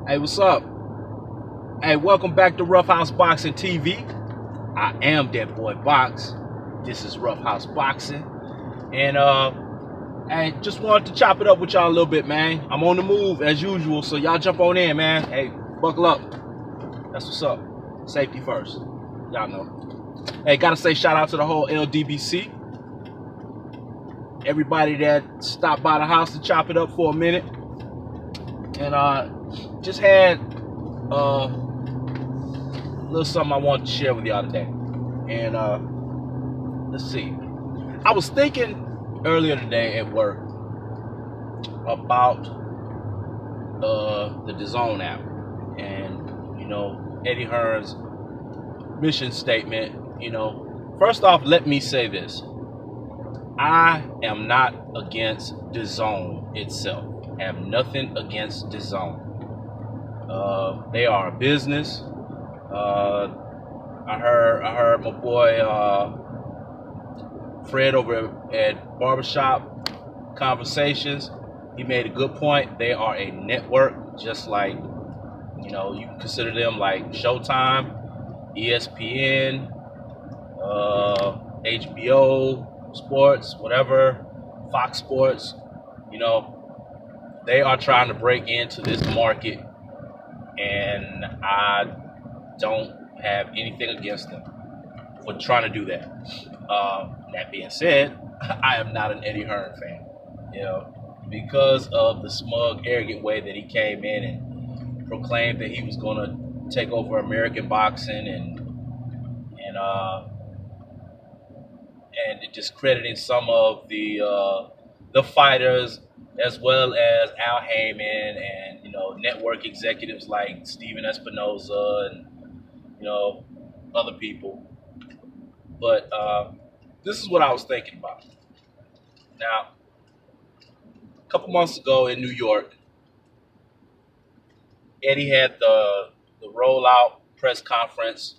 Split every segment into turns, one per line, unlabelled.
Hey, what's up? Hey, welcome back to Rough House Boxing TV. I am that boy Box. This is Rough House Boxing. And I just wanted to chop it up with y'all a little bit, man. I'm on the move as usual, so y'all jump on in, man. Hey, buckle up. That's what's up. Safety first. Y'all know. Hey, gotta say shout out to the whole LDBC. Everybody that stopped by the house to chop it up for a minute. And just had a little something I wanted to share with y'all today. And let's see. I was thinking earlier today at work about the Dazn app and, you know, Eddie Hearn's mission statement. You know, first off, let me say this. I am not against Dazn itself. I have nothing against Dazn. They are a business. I heard my boy Fred over at Barbershop Conversations. He made a good point. They are a network, just like, you know, you can consider them like Showtime, ESPN, HBO Sports, whatever, Fox Sports. You know, they are trying to break into this market, and I don't have anything against them for trying to do that. That being said, I am not an Eddie Hearn fan, you know, because of the smug, arrogant way that he came in and proclaimed that he was going to take over American boxing and discrediting some of the fighters, as well as Al Heyman and, you know, network executives like Steven Espinoza and, you know, other people. But this is what I was thinking about. Now, a couple months ago in New York, Eddie had the rollout press conference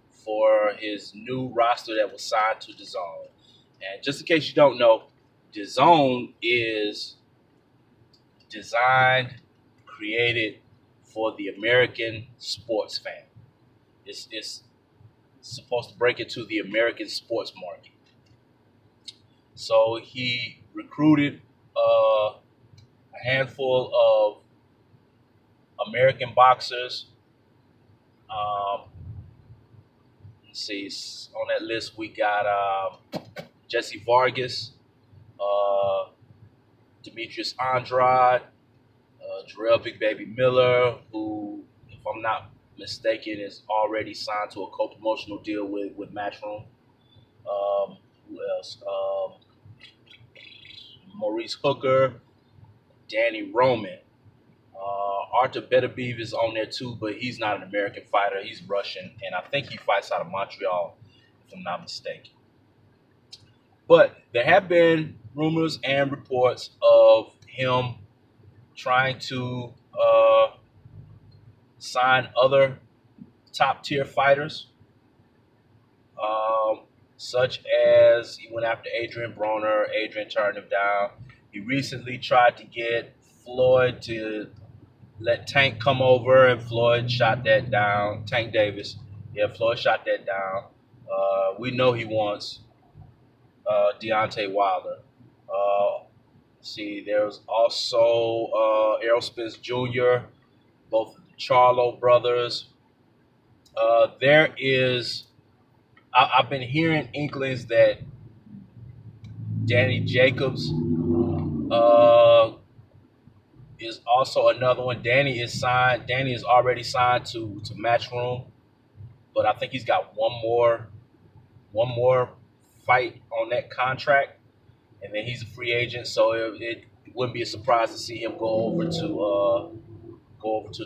for his new roster that was signed to Dazn. And just in case you don't know, Dazn is designed, created for the American sports fan. It's supposed to break into the American sports market. So he recruited a handful of American boxers. Let's see, on that list we got Jesse Vargas, Demetrius Andrade, Jarrell Big Baby Miller, who, if I'm not mistaken, is already signed to a co-promotional deal with Matchroom. Who else? Maurice Hooker, Danny Roman. Artur Beterbiev is on there too, but he's not an American fighter. He's Russian, and I think he fights out of Montreal, if I'm not mistaken. But there have been rumors and reports of him trying to sign other top-tier fighters, such as he went after Adrian Broner. Adrian turned him down. He recently tried to get Floyd to let Tank come over, and Floyd shot that down. Tank Davis. Yeah, Floyd shot that down. We know he wants Deontay Wilder. See, there's also Errol Spence Jr., both of the Charlo brothers. I've been hearing inklings that Danny Jacobs is also another one. Danny is already signed to Matchroom, but I think he's got one more fight on that contract, and then he's a free agent. So it wouldn't be a surprise to see him go over to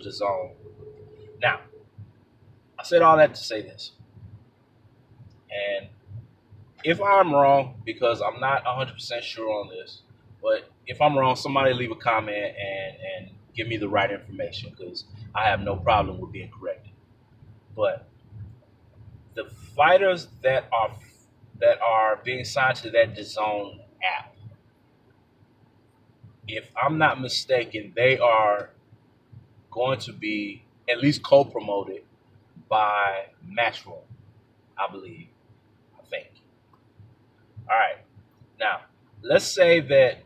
the Zone. Now, I said all that to say this, and if I'm wrong, because I'm not 100% sure on this, but if I'm wrong, somebody leave a comment and give me the right information, because I have no problem with being corrected. But the fighters that are being signed to that DAZN app, if I'm not mistaken, they are going to be at least co-promoted by Matchroom, I believe. I think. All right. Now, let's say that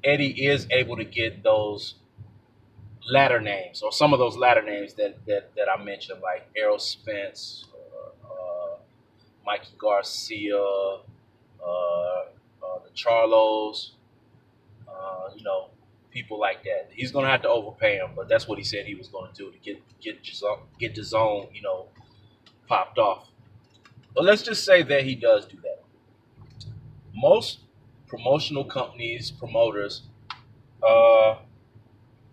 Eddie is able to get those latter names, or some of those latter names that I mentioned, like Errol Spence, Mikey Garcia, the Charlos, people like that. He's gonna have to overpay him, but that's what he said he was gonna do to get the zone, popped off. But let's just say that he does do that. Most promotional companies, promoters, uh,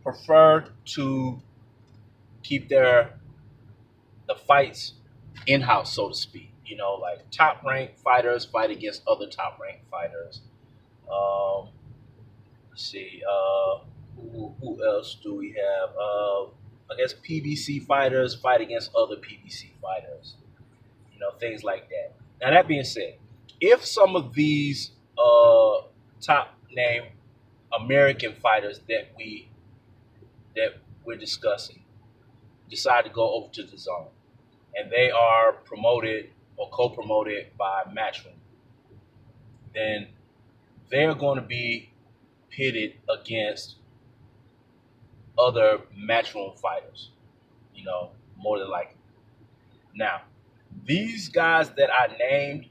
prefer to keep the fights in house, so to speak. Like top ranked fighters fight against other top ranked fighters. Um, let's see, who else do we have? I guess PBC fighters fight against other PBC fighters. Things like that. Now that being said, if some of these top name American fighters that we're discussing decide to go over to the zone, and they are promoted or co-promoted by Matchroom, then they're going to be pitted against other Matchroom fighters, more than likely. Now, these guys that I named,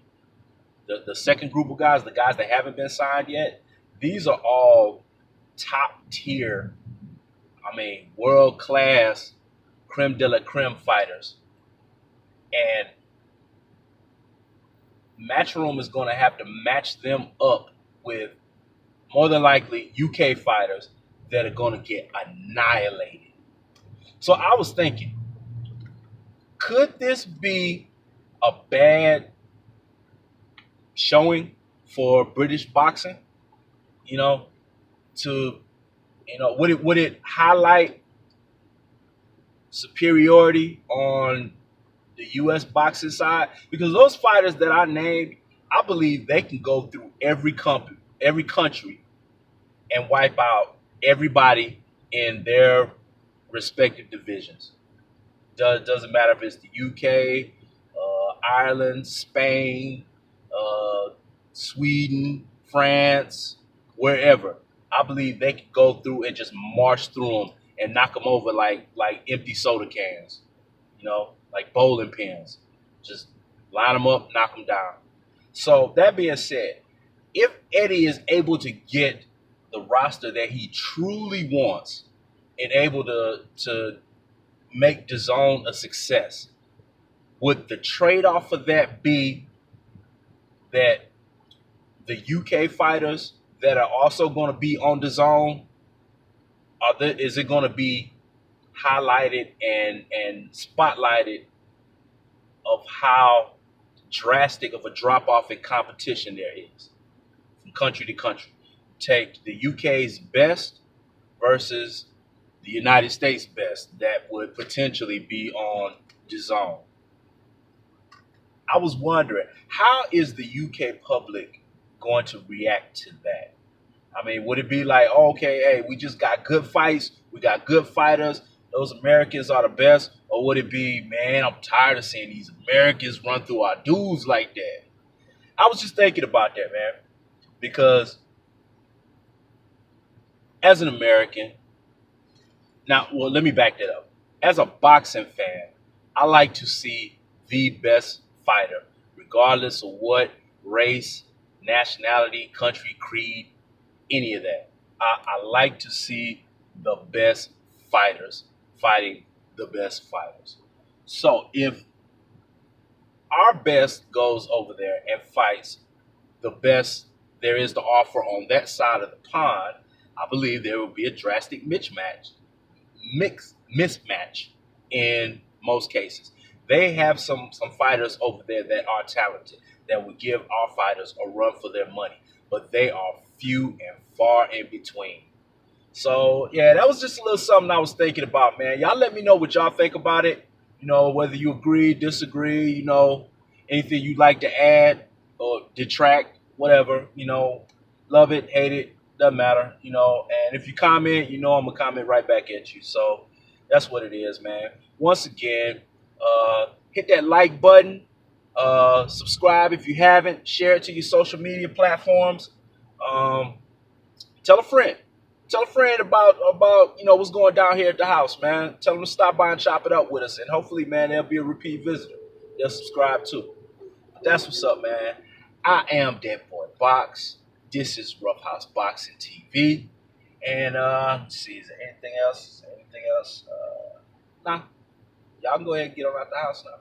the second group of guys, the guys that haven't been signed yet, these are all top tier, world class, creme de la creme fighters. And Matchroom is going to have to match them up with more than likely UK fighters that are going to get annihilated. So I was thinking, could this be a bad showing for British boxing? Would it highlight superiority on the U.S. boxing side? Because those fighters that I named, I believe they can go through every country, and wipe out everybody in their respective divisions. Doesn't matter if it's the UK, Ireland, Spain, Sweden, France, wherever. I believe they could go through and just march through them and knock them over like empty soda cans, like bowling pins. Just line them up, knock them down. So that being said, if Eddie is able to get the roster that he truly wants and able to make DAZN a success, would the trade-off for that be that the UK fighters that are also going to be on DAZN, is it going to be highlighted and spotlighted of how drastic of a drop-off in competition there is from country to country? Take the UK's best versus the United States best that would potentially be on DAZN. I was wondering, how is the UK public going to react to that? Would it be like, okay, hey, we just got good fights, we got good fighters, those Americans are the best? Or would it be, man, I'm tired of seeing these Americans run through our dudes like that? I was just thinking about that, man, because as an American, let me back that up. As a boxing fan, I like to see the best fighter, regardless of what race, nationality, country, creed, any of that. I like to see the best fighters fighting the best fighters. So if our best goes over there and fights the best there is to offer on that side of the pond, I believe there will be a drastic mismatch in most cases. They have some fighters over there that are talented, that would give our fighters a run for their money, but they are few and far in between. So yeah, that was just a little something I was thinking about, man. Y'all let me know what y'all think about it. Whether you agree, disagree, anything you'd like to add or detract, whatever, love it, hate it, Doesn't matter, you know. And if you comment, you know I'm gonna comment right back at you. So that's what it is, man. Once again, hit that like button. Subscribe if you haven't. Share it to your social media platforms. Um, tell a friend. Tell a friend about what's going down here at the house, man. Tell them to stop by and chop it up with us, and hopefully, man, there'll be a repeat visitor. They'll subscribe too. But that's what's up, man. I am that boy Box. This is Rough House Boxing TV. And let's see, is there anything else? Nah. Y'all can go ahead and get around the house now.